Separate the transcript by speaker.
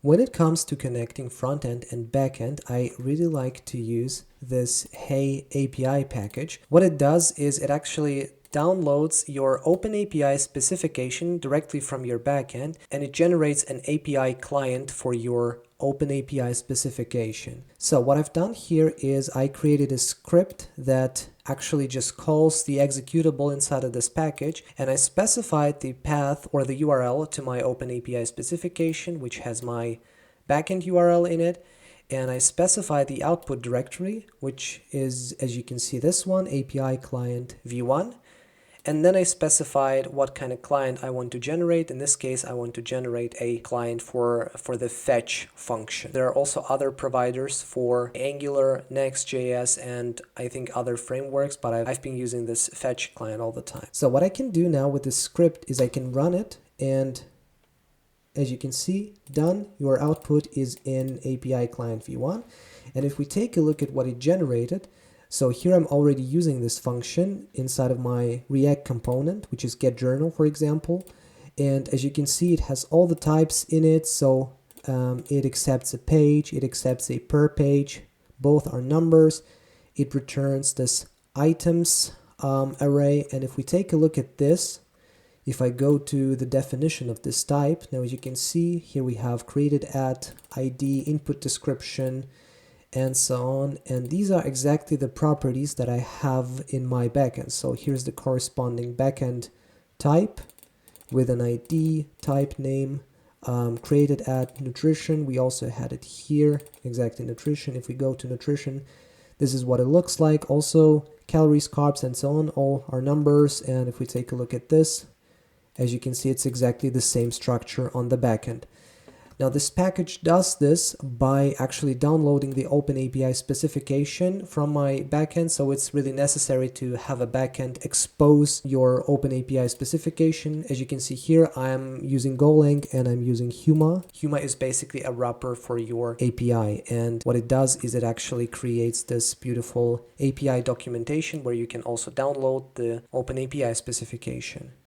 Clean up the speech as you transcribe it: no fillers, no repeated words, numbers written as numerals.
Speaker 1: When it comes to connecting front-end and backend, I really like to use this Hey API package. What it does is it actually downloads your OpenAPI specification directly from your backend, and it generates an API client for your OpenAPI specification. So what I've done here is I created a script that actually just calls the executable inside of this package, and I specified the path or the URL to my OpenAPI specification, which has my backend URL in it, and I specify the output directory, which is, as you can see, this one, API client v1. And then I specified what kind of client I want to generate. In this case, I want to generate a client for the fetch function. There are also other providers for Angular, Next.js, and I think other frameworks, but I've been using this fetch client all the time. So what I can do now with this script is I can run it, and as you can see, done, your output is in API client v1. And if we take a look at what it generated, so here I'm already using this function inside of my React component, which is getJournal, for example. And as you can see, it has all the types in it. So it accepts a page, it accepts a per page, both are numbers. It returns this items array. And if we take a look at this, if I go to the definition of this type, now as you can see, here we have created at, ID, input description, and so on. And these are exactly the properties that I have in my backend. So here's the corresponding backend type with an ID, type name, created at nutrition. We also had it here, exactly nutrition. If we go to nutrition, this is what it looks like. Also calories, carbs, and so on, all are numbers. And if we take a look at this, as you can see, it's exactly the same structure on the backend. Now this package does this by actually downloading the OpenAPI specification from my backend, so it's really necessary to have a backend expose your OpenAPI specification. As you can see here, I'm using Golang and I'm using Huma. Huma is basically a wrapper for your API, and what it does is it actually creates this beautiful API documentation where you can also download the OpenAPI specification.